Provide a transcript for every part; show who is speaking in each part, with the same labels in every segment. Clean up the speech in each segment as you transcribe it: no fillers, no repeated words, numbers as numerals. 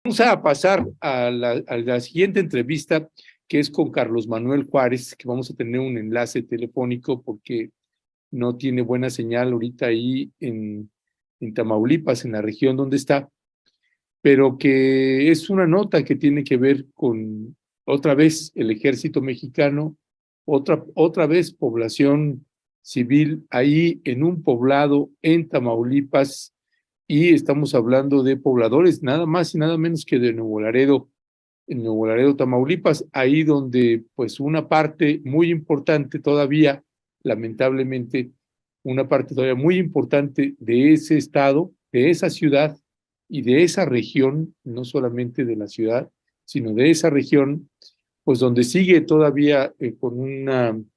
Speaker 1: Vamos a pasar a la siguiente entrevista, que es con Carlos Manuel Juárez, que vamos a tener un enlace telefónico porque no tiene buena señal ahorita ahí en Tamaulipas, en la región donde está, pero que es una nota que tiene que ver con otra vez el ejército mexicano, otra vez población civil ahí en un poblado en Tamaulipas, y estamos hablando de pobladores nada más y nada menos que de Nuevo Laredo, en Nuevo Laredo, Tamaulipas, ahí donde pues una parte muy importante todavía, lamentablemente, una parte todavía muy importante de ese estado, de esa ciudad y de esa región, no solamente de la ciudad, sino de esa región, pues donde sigue todavía con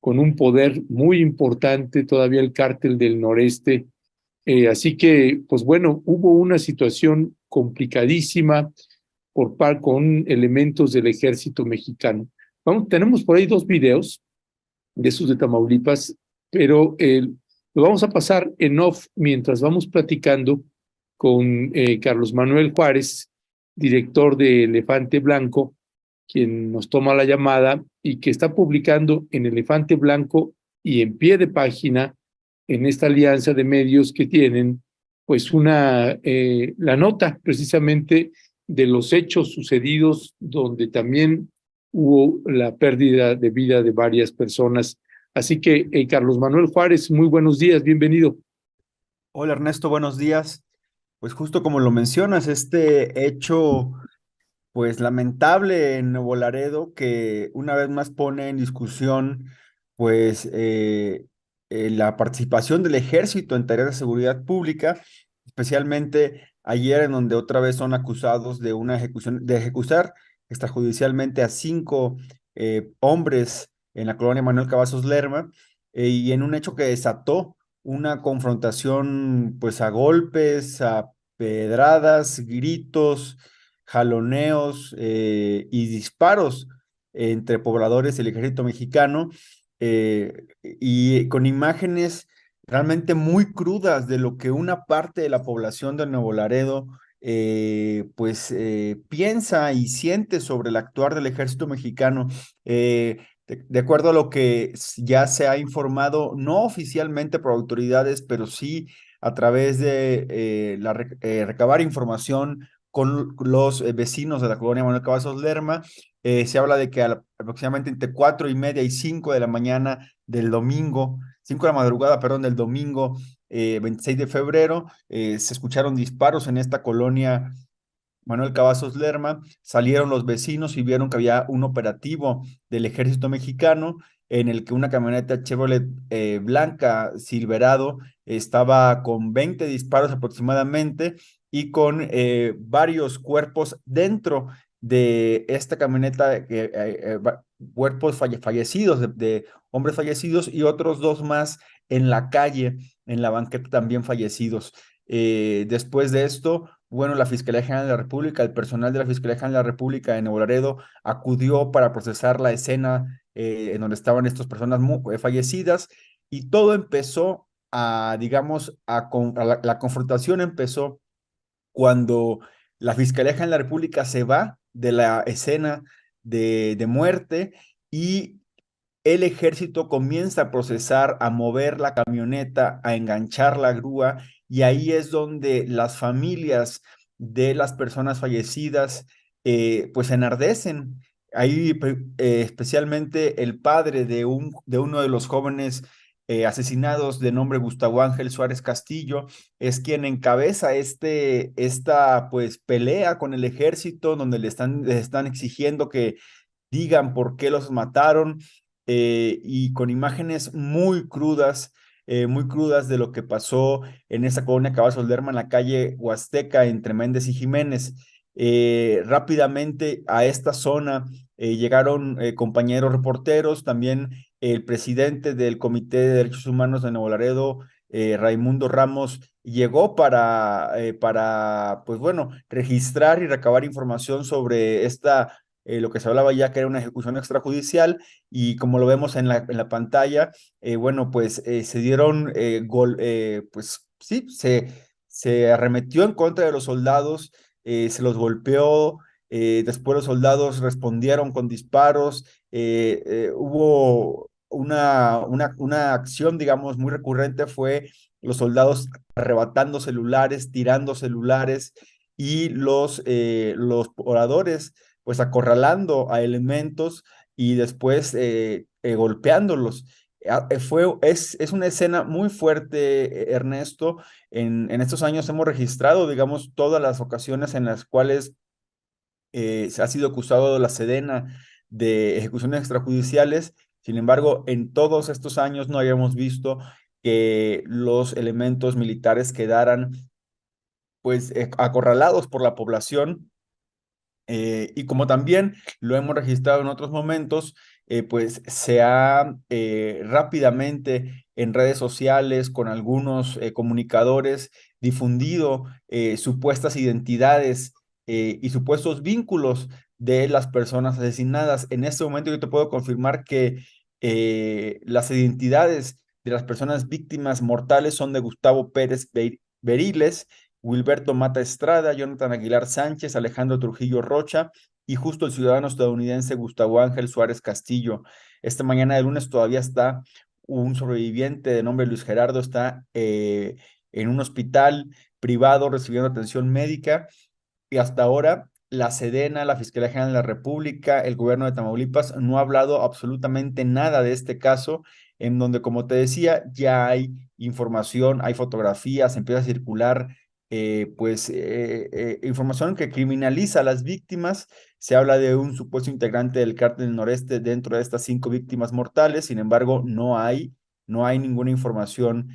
Speaker 1: un poder muy importante todavía el cártel del noreste. Así que, pues bueno, hubo una situación complicadísima con elementos del ejército mexicano. Tenemos por ahí dos videos de esos de Tamaulipas, pero lo vamos a pasar en off mientras vamos platicando con Carlos Manuel Juárez, director de Elefante Blanco, quien nos toma la llamada y que está publicando en Elefante Blanco y en pie de página en esta alianza de medios que tienen, pues la nota precisamente de los hechos sucedidos donde también hubo la pérdida de vida de varias personas. Así que, Carlos Manuel Juárez, muy buenos días, bienvenido.
Speaker 2: Hola Ernesto, buenos días. Pues justo como lo mencionas, este hecho pues lamentable en Nuevo Laredo que una vez más pone en discusión pues la participación del ejército en tareas de seguridad pública, especialmente ayer en donde otra vez son acusados de una ejecución, de ejecutar extrajudicialmente a 5 hombres en la colonia Manuel Cavazos Lerma, y en un hecho que desató una confrontación pues a golpes, a pedradas, gritos, jaloneos y disparos entre pobladores del ejército mexicano, y con imágenes realmente muy crudas de lo que una parte de la población de Nuevo Laredo piensa y siente sobre el actuar del ejército mexicano. De acuerdo a lo que ya se ha informado, no oficialmente por autoridades, pero sí a través de recabar información con los vecinos de la colonia Manuel Cavazos Lerma, se habla de que aproximadamente entre 4:30 y 5 de la mañana del domingo, 5 de la madrugada, perdón, del domingo 26 de febrero, se escucharon disparos en esta colonia Manuel Cavazos Lerma. Salieron los vecinos y vieron que había un operativo del ejército mexicano en el que una camioneta Chevrolet blanca Silverado estaba con 20 disparos aproximadamente y con varios cuerpos dentro de esta camioneta, cuerpos fallecidos, de hombres fallecidos y otros 2 más en la calle, en la banqueta también fallecidos. Después de esto, bueno, la Fiscalía General de la República, el personal de la Fiscalía General de la República de Nuevo Laredo acudió para procesar la escena en donde estaban estas personas fallecidas, y todo empezó digamos, la confrontación empezó cuando la Fiscalía General de la República se va de la escena de muerte, y el ejército comienza a procesar, a mover la camioneta, a enganchar la grúa, y ahí es donde las familias de las personas fallecidas pues se enardecen. Ahí especialmente el padre de uno de los jóvenes asesinados, de nombre Gustavo Ángel Suárez Castillo, es quien encabeza esta pues pelea con el ejército, donde les están exigiendo que digan por qué los mataron, y con imágenes muy crudas de lo que pasó en esa colonia Cavazos Lerma, en la calle Huasteca, entre Méndez y Jiménez. Rápidamente a esta zona llegaron compañeros reporteros, también el presidente del Comité de Derechos Humanos de Nuevo Laredo, Raimundo Ramos, llegó pues bueno, registrar y recabar información sobre lo que se hablaba ya que era una ejecución extrajudicial. Y como lo vemos en la pantalla, bueno, pues se dieron, pues sí, se arremetió en contra de los soldados, se los golpeó, después los soldados respondieron con disparos, hubo una acción, digamos, muy recurrente fue los soldados arrebatando celulares, tirando celulares y los oradores pues acorralando a elementos y después golpeándolos. Es una escena muy fuerte, Ernesto. En estos años hemos registrado, digamos, todas las ocasiones en las cuales se ha sido acusado de la Sedena de ejecuciones extrajudiciales. Sin embargo, en todos estos años no habíamos visto que los elementos militares quedaran pues acorralados por la población y como también lo hemos registrado en otros momentos, pues se ha rápidamente en redes sociales con algunos comunicadores difundido supuestas identidades y supuestos vínculos de las personas asesinadas. En este momento yo te puedo confirmar que las identidades de las personas víctimas mortales son de Gustavo Pérez Beriles, Wilberto Mata Estrada, Jonathan Aguilar Sánchez, Alejandro Trujillo Rocha y justo el ciudadano estadounidense Gustavo Ángel Suárez Castillo. Esta mañana de lunes todavía está un sobreviviente de nombre Luis Gerardo, está en un hospital privado recibiendo atención médica y hasta ahora la Sedena, la Fiscalía General de la República, el gobierno de Tamaulipas no ha hablado absolutamente nada de este caso, en donde, como te decía, ya hay información, hay fotografías, empieza a circular información que criminaliza a las víctimas. Se habla de un supuesto integrante del cártel del Noreste dentro de estas 5 víctimas mortales. Sin embargo, no hay ninguna información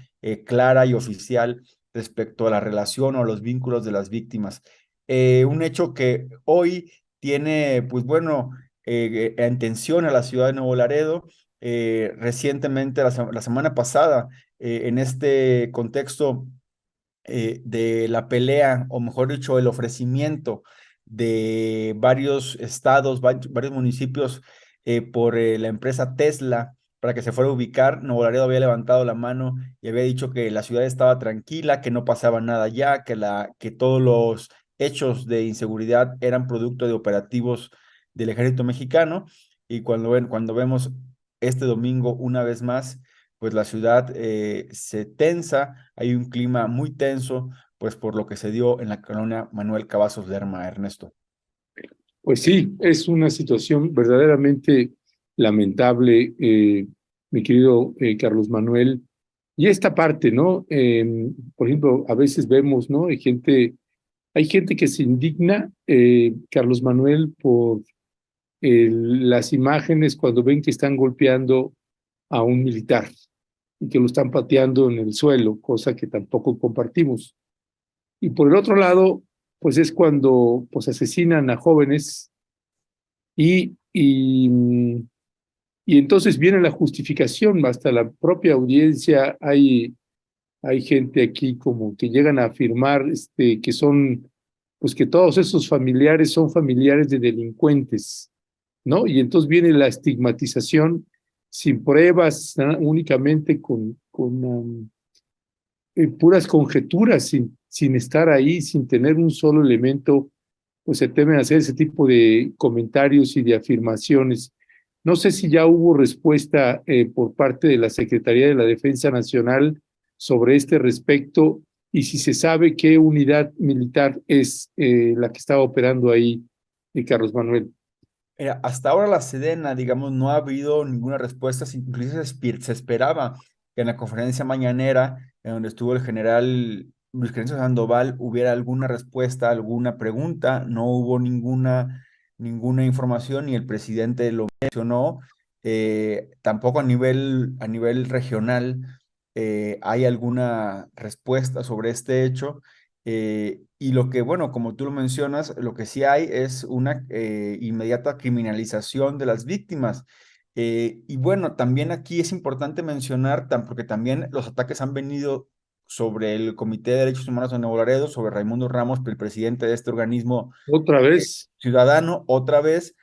Speaker 2: clara y oficial respecto a la relación o a los vínculos de las víctimas. Un hecho que hoy tiene, pues bueno, en tensión a la ciudad de Nuevo Laredo. Recientemente, la semana pasada, en este contexto de la pelea, o mejor dicho, el ofrecimiento de varios estados, varios municipios por la empresa Tesla para que se fuera a ubicar. Nuevo Laredo había levantado la mano y había dicho que la ciudad estaba tranquila, que no pasaba nada ya, que todos los hechos de inseguridad eran producto de operativos del ejército mexicano. Y cuando vemos este domingo una vez más, pues la ciudad se tensa, hay un clima muy tenso, pues por lo que se dio en la colonia Manuel Cavazos Lerma, Ernesto.
Speaker 1: Pues sí, es una situación verdaderamente lamentable, mi querido Carlos Manuel. Y esta parte, ¿no? Por ejemplo, a veces vemos, ¿no? Hay gente que se indigna, Carlos Manuel, por las imágenes cuando ven que están golpeando a un militar y que lo están pateando en el suelo, cosa que tampoco compartimos. Y por el otro lado, pues es cuando pues asesinan a jóvenes y, y, y entonces viene la justificación, hasta la propia audiencia hay gente aquí como que llegan a afirmar que son, pues que todos esos familiares son familiares de delincuentes, ¿no? Y entonces viene la estigmatización sin pruebas, ¿no? Únicamente con puras conjeturas, sin estar ahí, sin tener un solo elemento, pues se temen hacer ese tipo de comentarios y de afirmaciones. No sé si ya hubo respuesta por parte de la Secretaría de la Defensa Nacional sobre este respecto y si se sabe qué unidad militar es la que estaba operando ahí, Carlos Manuel.
Speaker 2: Hasta ahora la Sedena, digamos, no ha habido ninguna respuesta, incluso se esperaba que en la conferencia mañanera, en donde estuvo el general Luis Crescencio Sandoval, hubiera alguna respuesta, alguna pregunta. No hubo ninguna información y el presidente lo mencionó. Tampoco a nivel regional hay alguna respuesta sobre este hecho. Y lo que, bueno, como tú lo mencionas, lo que sí hay es una inmediata criminalización de las víctimas. Y bueno, también aquí es importante mencionar, porque también los ataques han venido sobre el Comité de Derechos Humanos de Nuevo Laredo, sobre Raimundo Ramos, el presidente de este organismo
Speaker 1: Otra vez,
Speaker 2: ciudadano, otra vez.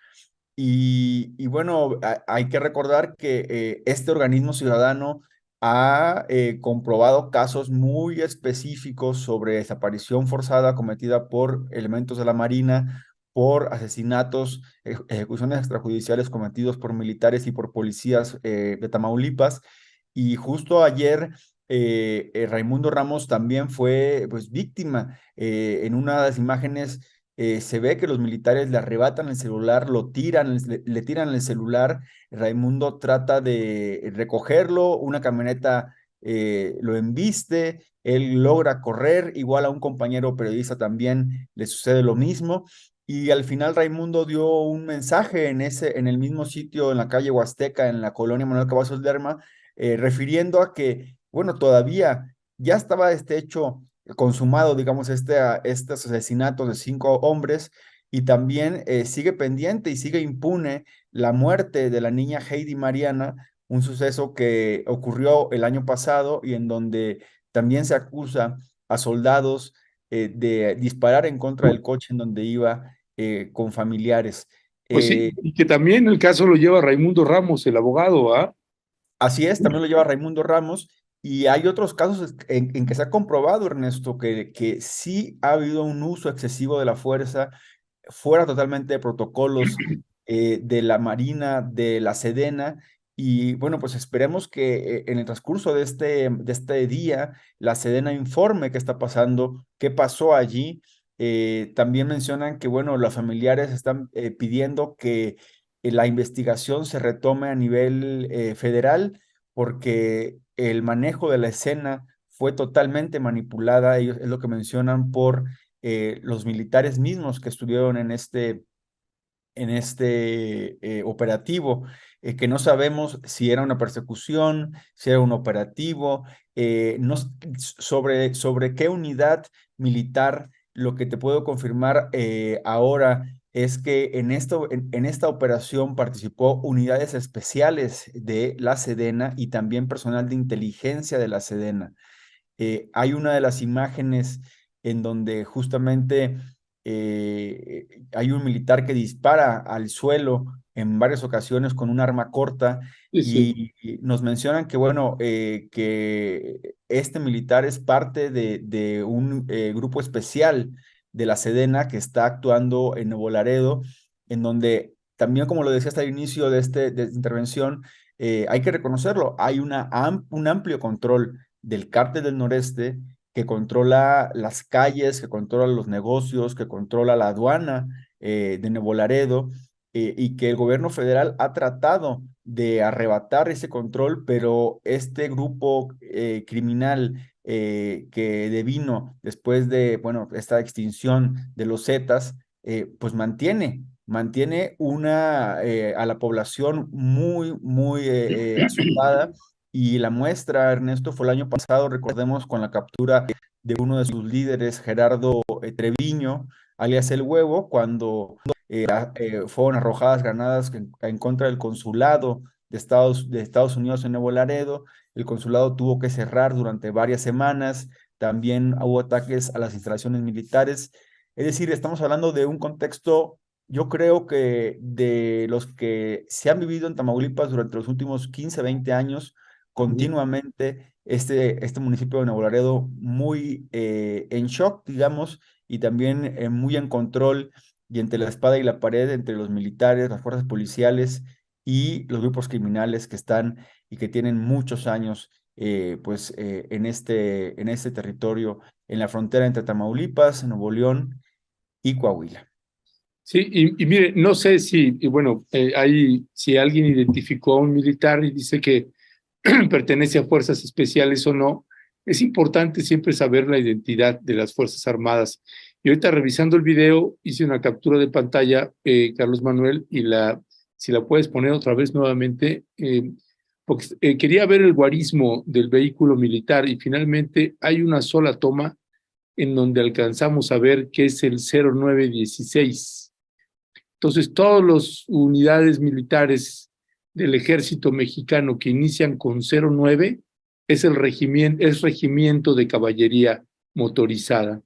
Speaker 2: Y bueno, hay que recordar que este organismo ciudadano ha comprobado casos muy específicos sobre desaparición forzada cometida por elementos de la Marina, por asesinatos, ejecuciones extrajudiciales cometidos por militares y por policías de Tamaulipas. Y justo ayer Raimundo Ramos también fue pues, víctima. En una de las imágenes se ve que los militares le arrebatan el celular, lo tiran, le tiran el celular. Raimundo trata de recogerlo, una camioneta lo embiste, él logra correr, igual a un compañero periodista también le sucede lo mismo. Y al final Raimundo dio un mensaje en el mismo sitio, en la calle Huasteca, en la colonia Manuel Cavazos Lerma, refiriendo a que, bueno, todavía ya estaba este hecho consumado, digamos, estos asesinatos de 5 hombres, y también sigue pendiente y sigue impune la muerte de la niña Heidi Mariana, un suceso que ocurrió el año pasado y en donde también se acusa a soldados de disparar en contra del coche en donde iba con familiares.
Speaker 1: Pues sí,
Speaker 2: Eh,
Speaker 1: y que también el caso lo lleva Raimundo Ramos, el abogado, ¿ah?
Speaker 2: Así es, también lo lleva Raimundo Ramos, y hay otros casos en que se ha comprobado, Ernesto, que sí ha habido un uso excesivo de la fuerza, fuera totalmente de protocolos de la Marina, de la Sedena. Y bueno, pues esperemos que en el transcurso de este día la Sedena informe qué está pasando, qué pasó allí. También mencionan que, bueno, los familiares están pidiendo que la investigación se retome a nivel federal, porque el manejo de la escena fue totalmente manipulada, ellos es lo que mencionan, por los militares mismos que estuvieron en este operativo, que no sabemos si era una persecución, si era un operativo, no, sobre qué unidad militar. Lo que te puedo confirmar ahora es que en esta operación participó unidades especiales de la Sedena y también personal de inteligencia de la Sedena. Hay una de las imágenes en donde justamente hay un militar que dispara al suelo en varias ocasiones con un arma corta,
Speaker 1: Sí, sí.
Speaker 2: y nos mencionan que, bueno, que este militar es parte de un grupo especial de la Sedena que está actuando en Nuevo Laredo, en donde también, como lo decía hasta el inicio de esta intervención, hay que reconocerlo, hay un amplio control del Cártel del Noreste, que controla las calles, que controla los negocios, que controla la aduana de Nuevo Laredo, y que el gobierno federal ha tratado de arrebatar ese control, pero este grupo criminal que devino después de, bueno, esta extinción de los Zetas, pues mantiene a la población muy, muy asustada. Y la muestra, Ernesto, fue el año pasado, recordemos, con la captura de uno de sus líderes, Gerardo Treviño, alias El Huevo, cuando fueron arrojadas granadas en contra del consulado de Estados Unidos en Nuevo Laredo. El consulado tuvo que cerrar durante varias semanas. También hubo ataques a las instalaciones militares. Es decir, estamos hablando de un contexto, yo creo que de los que se han vivido en Tamaulipas durante los últimos 15, 20 años,
Speaker 1: Ujú.
Speaker 2: continuamente este municipio de Nuevo Laredo muy en shock, digamos, y también muy en control y entre la espada y la pared entre los militares, las fuerzas policiales y los grupos criminales que están y que tienen muchos años pues en este territorio, en la frontera entre Tamaulipas, Nuevo León y Coahuila.
Speaker 1: Sí, y mire, no sé si, y bueno, si alguien identificó a un militar y dice que pertenece a fuerzas especiales o no, es importante siempre saber la identidad de las Fuerzas Armadas. Y ahorita revisando el video, hice una captura de pantalla, Carlos Manuel, y si la puedes poner otra vez nuevamente, porque quería ver el guarismo del vehículo militar y finalmente hay una sola toma en donde alcanzamos a ver que es el 0916. Entonces, todas las unidades militares del ejército mexicano que inician con 09 es regimiento de caballería motorizada.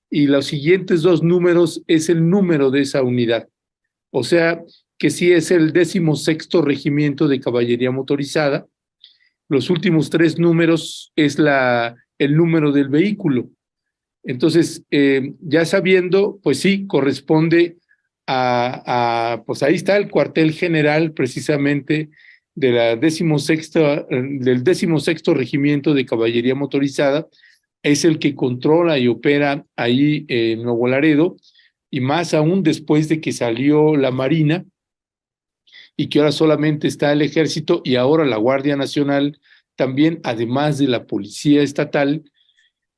Speaker 1: Y los siguientes dos números es el número de esa unidad. O sea, que sí es el 16º regimiento de caballería motorizada, los últimos 3 números es el número del vehículo. Entonces, ya sabiendo, pues sí, corresponde pues ahí está el cuartel general precisamente de la del 16º Regimiento de Caballería Motorizada, es el que controla y opera ahí en Nuevo Laredo, y más aún después de que salió la Marina y que ahora solamente está el Ejército y ahora la Guardia Nacional también, además de la Policía Estatal.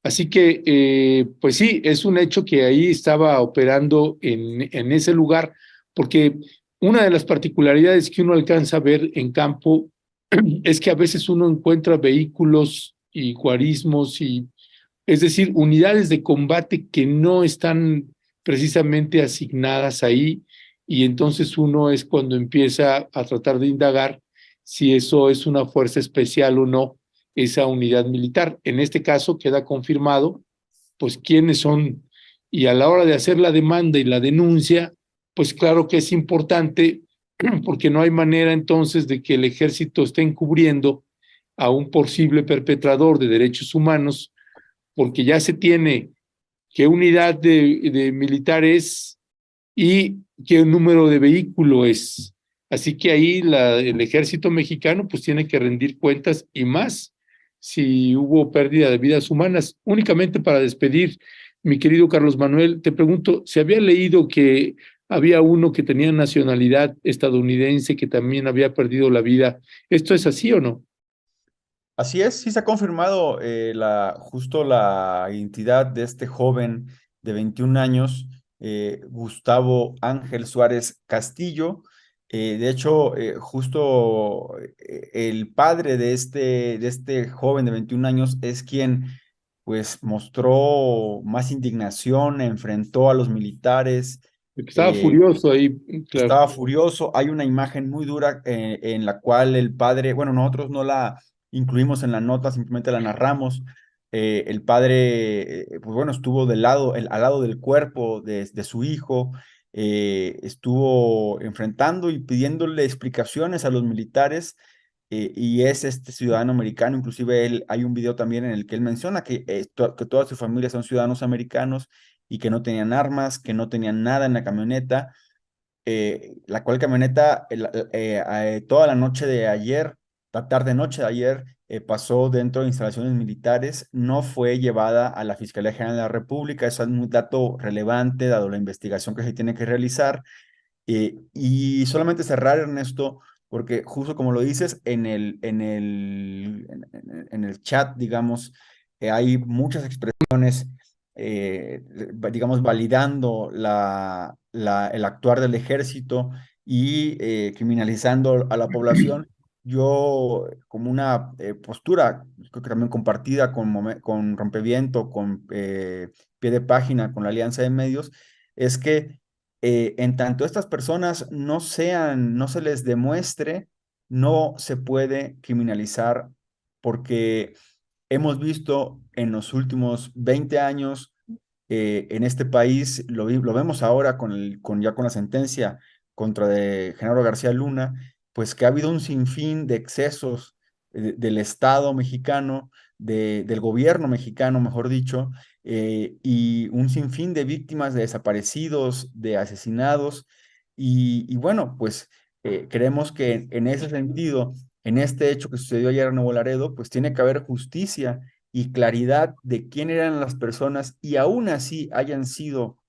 Speaker 1: Así que, pues sí, es un hecho que ahí estaba operando en ese lugar, porque una de las particularidades que uno alcanza a ver en campo es que a veces uno encuentra vehículos y guarismos, es decir, unidades de combate que no están precisamente asignadas ahí, y entonces uno es cuando empieza a tratar de indagar si eso es una fuerza especial o no, esa unidad militar. En este caso queda confirmado, pues quiénes son, y a la hora de hacer la demanda y la denuncia, pues claro que es importante, porque no hay manera entonces de que el ejército esté encubriendo a un posible perpetrador de derechos humanos, porque ya se tiene qué unidad de militares y qué número de vehículo es. Así que ahí el ejército mexicano pues tiene que rendir cuentas, y más si hubo pérdida de vidas humanas. Únicamente para despedir, mi querido Carlos Manuel, te pregunto, ¿se había leído que había uno que tenía nacionalidad estadounidense que también había perdido la vida? ¿Esto es así o no?
Speaker 2: Así es, sí se ha confirmado justo la identidad de este joven de 21 años, Gustavo Ángel Suárez Castillo. De hecho, justo el padre de este joven de 21 años es quien pues mostró más indignación, enfrentó a los militares,
Speaker 1: Estaba
Speaker 2: eh,
Speaker 1: furioso ahí, claro.
Speaker 2: estaba furioso. Hay una imagen muy dura en la cual el padre, bueno, nosotros no la incluimos en la nota, simplemente la narramos. El padre, pues bueno, estuvo al lado del cuerpo de su hijo, estuvo enfrentando y pidiéndole explicaciones a los militares. Y es este ciudadano americano, inclusive hay un video también en el que él menciona que toda su familia son ciudadanos americanos y que no tenían armas, que no tenían nada en la camioneta, la cual camioneta toda la noche de ayer, la tarde-noche de ayer, pasó dentro de instalaciones militares, no fue llevada a la Fiscalía General de la República. Eso es un dato relevante dado la investigación que se tiene que realizar. Y solamente cerrar, Ernesto, porque justo como lo dices, en el chat, digamos, hay muchas expresiones, digamos, validando el actuar del ejército y criminalizando a la población. Yo, como una postura, creo que también compartida con Rompeviento, con Pie de Página, con la Alianza de Medios, es que en tanto estas personas no se les demuestre, no se puede criminalizar, porque hemos visto en los últimos 20 años en este país, lo vemos ahora ya con la sentencia contra de Genaro García Luna, pues que ha habido un sinfín de excesos del Estado mexicano, del gobierno mexicano, mejor dicho, y un sinfín de víctimas, de desaparecidos, de asesinados. Y bueno, pues creemos que en ese sentido, en este hecho que sucedió ayer en Nuevo Laredo, pues tiene que haber justicia y claridad de quién eran las personas, y aún así hayan sido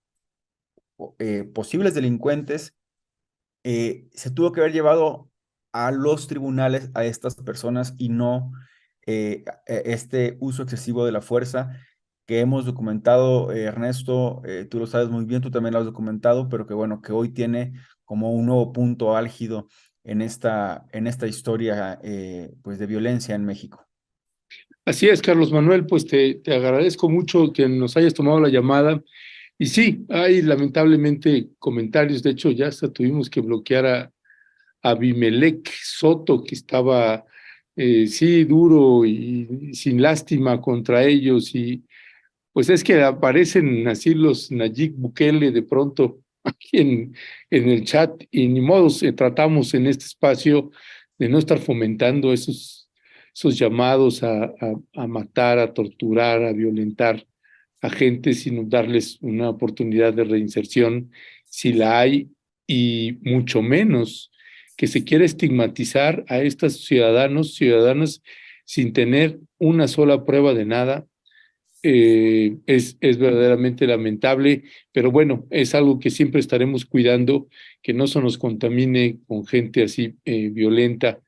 Speaker 2: posibles delincuentes. Se tuvo que haber llevado a los tribunales a estas personas y no este uso excesivo de la fuerza que hemos documentado. Ernesto, tú lo sabes muy bien, tú también lo has documentado, pero que bueno, que hoy tiene como un nuevo punto álgido en esta historia pues de violencia en México.
Speaker 1: Así es, Carlos Manuel, pues te agradezco mucho que nos hayas tomado la llamada. Y sí, hay lamentablemente comentarios, de hecho ya hasta tuvimos que bloquear a Abimelec Soto, que estaba, sí, duro y sin lástima contra ellos, y pues es que aparecen así los Nayib Bukele de pronto aquí en el chat, y ni modo, tratamos en este espacio de no estar fomentando esos llamados a matar, a torturar, a violentar a gente, sino darles una oportunidad de reinserción, si la hay, y mucho menos que se quiera estigmatizar a estos ciudadanas, sin tener una sola prueba de nada. Es verdaderamente lamentable, pero bueno, es algo que siempre estaremos cuidando, que no se nos contamine con gente así violenta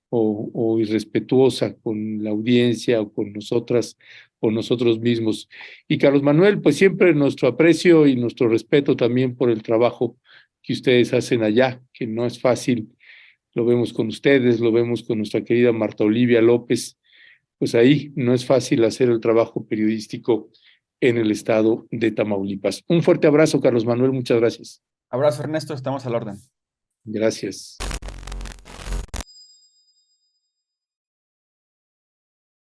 Speaker 1: o irrespetuosa con la audiencia o con nosotras o nosotros mismos. Y Carlos Manuel, pues siempre nuestro aprecio y nuestro respeto también por el trabajo que ustedes hacen allá, que no es fácil. Lo vemos con ustedes, lo vemos con nuestra querida Marta Olivia López. Pues ahí no es fácil hacer el trabajo periodístico en el estado de Tamaulipas. Un fuerte abrazo, Carlos Manuel, muchas gracias.
Speaker 2: Abrazo, Ernesto, estamos al orden.
Speaker 1: Gracias.